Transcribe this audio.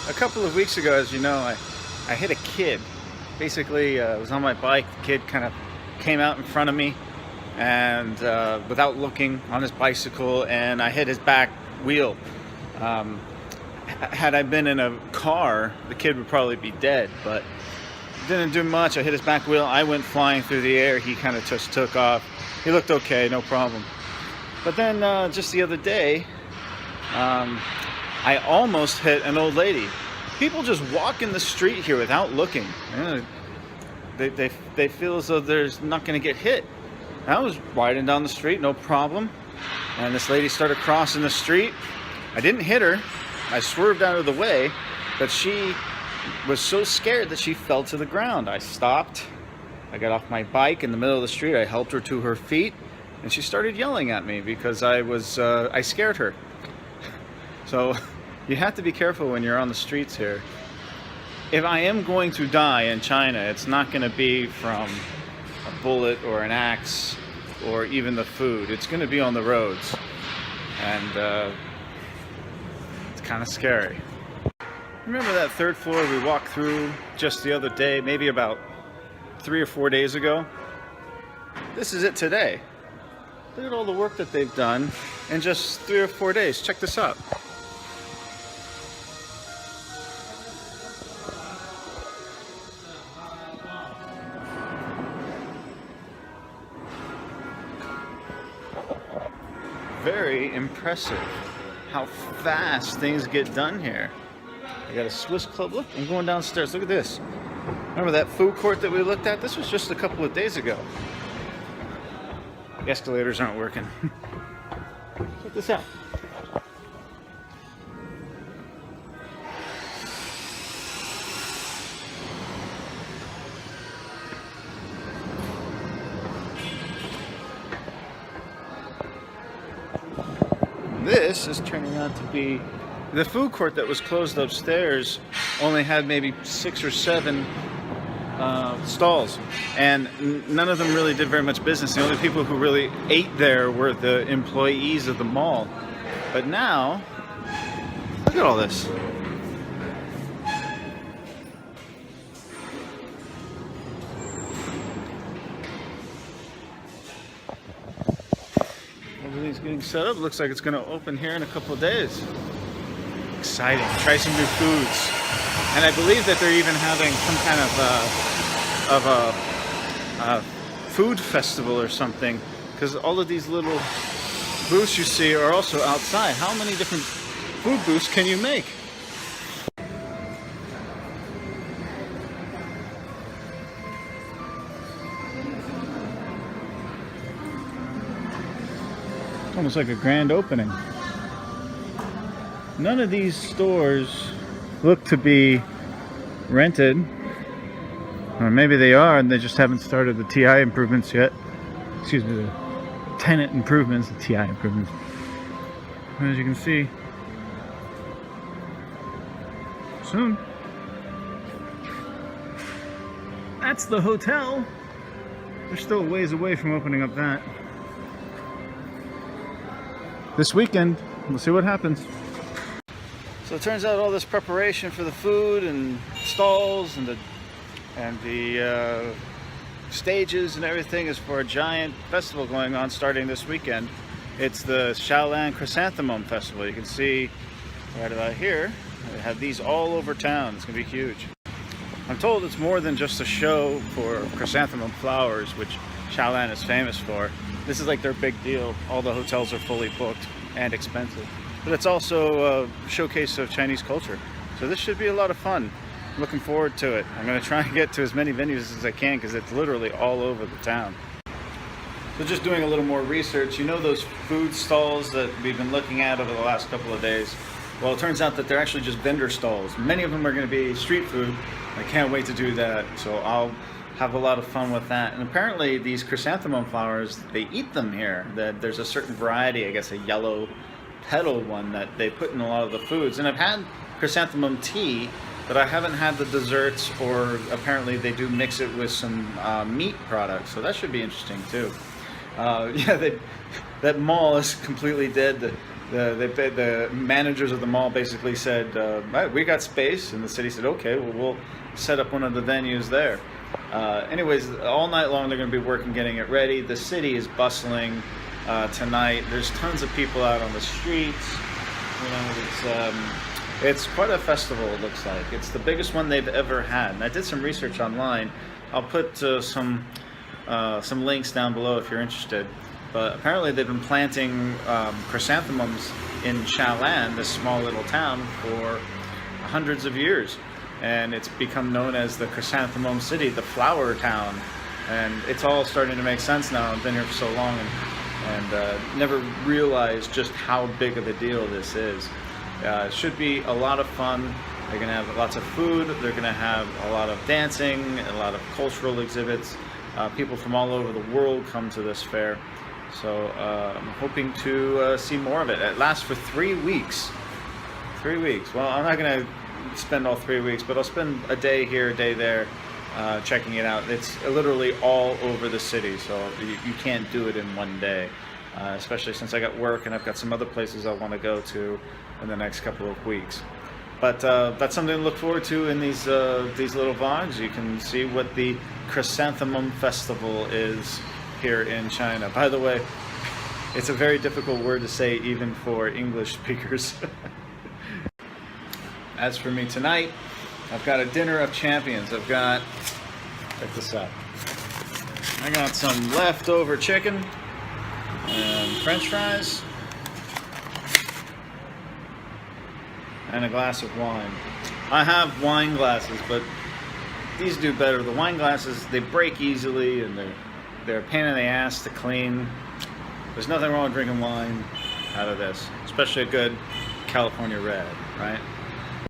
A couple of weeks ago, as you know, I hit a kid. Basically, I was on my bike. The kid kind of came out in front of me and without looking on his bicycle, and I hit his back wheel. Had I been in a car, the kid would probably be dead, but didn't do much. I hit his back wheel. I went flying through the air. He kind of just took off. He looked okay, no problem. But then just the other day, I almost hit an old lady. People just walk in the street here without looking. They feel as though there's not going to get hit. I was riding down the street, no problem. And this lady started crossing the street. I didn't hit her. I swerved out of the way, but she was so scared that she fell to the ground. I stopped. I got off my bike in the middle of the street. I helped her to her feet, and she started yelling at me because I scared her. So you have to be careful when you're on the streets here. If I am going to die in China, it's not going to be from a bullet or an axe or even the food. It's going to be on the roads, and it's kind of scary. Remember that third floor we walked through just the other day, maybe about 3 or 4 days ago? This is it today. Look at all the work that they've done in just 3 or 4 days. Check this out. Very impressive how fast things get done here. I got a Swiss Club. Look, I'm going downstairs. Look at this. Remember that food court that we looked at? This was just a couple of days ago. The escalators aren't working. Check this out. This is turning out to be the food court that was closed upstairs. Only had maybe 6 or 7 stalls, and none of them really did very much business. The only people who really ate there were the employees of the mall. But now, look at all this. Everything's getting set up. Looks like it's going to open here in a couple of days. Exciting. Try some new foods. And I believe that they're even having some kind of a food festival or something, because all of these little booths you see are also outside. How many different food booths can you make? Almost like a grand opening. None of these stores look to be rented, or maybe they are and they just haven't started the TI improvements yet. Excuse me, the tenant improvements, the TI improvements. As you can see, soon. That's the hotel. They're still a ways away from opening up that. This weekend, we'll see what happens. So it turns out all this preparation for the food and stalls and the stages and everything is for a giant festival going on starting this weekend. It's the Xiaolan Chrysanthemum Festival. You can see right about here, they have these all over town. It's going to be huge. I'm told it's more than just a show for chrysanthemum flowers, which Xiaolan is famous for. This is like their big deal. All the hotels are fully booked and expensive. But it's also a showcase of Chinese culture. So this should be a lot of fun. I'm looking forward to it. I'm going to try and get to as many venues as I can because it's literally all over the town. So just doing a little more research, you know those food stalls that we've been looking at over the last couple of days? Well, it turns out that they're actually just vendor stalls. Many of them are going to be street food. I can't wait to do that. So I'll have a lot of fun with that. And apparently these chrysanthemum flowers, they eat them here. There's a certain variety, I guess a yellow petal one that they put in a lot of the foods. And I've had chrysanthemum tea, but I haven't had the desserts, or apparently they do mix it with some meat products. So that should be interesting too. Yeah, that mall is completely dead. The managers of the mall basically said, "Right, we got space," and the city said, "Okay, well, we'll set up one of the venues there." Anyways, all night long they're going to be working getting it ready. The city is bustling tonight. There's tons of people out on the streets. You know, it's quite a festival. It looks like it's the biggest one they've ever had. And I did some research online. I'll put some links down below if you're interested. But apparently they've been planting chrysanthemums in Xiaolan, this small little town, for hundreds of years. And it's become known as the Chrysanthemum City, the flower town. And it's all starting to make sense now. I've been here for so long and never realized just how big of a deal this is. It should be a lot of fun. They're going to have lots of food. They're going to have a lot of dancing, a lot of cultural exhibits. People from all over the world come to this fair. So I'm hoping to see more of it. It lasts for 3 weeks. 3 weeks. Well, I'm not going to spend all 3 weeks, but I'll spend a day here, a day there, checking it out. It's literally all over the city, so you can't do it in one day, especially since I got work and I've got some other places I want to go to in the next couple of weeks. But that's something to look forward to in these little vlogs. You can see what the Chrysanthemum Festival is here in China. By the way, it's a very difficult word to say even for English speakers. As for me tonight, I've got a dinner of champions. I've got, check this out. I got some leftover chicken and French fries and a glass of wine. I have wine glasses, but these do better. The wine glasses, they break easily and they're a pain in the ass to clean. There's nothing wrong with drinking wine out of this, especially a good California red, right?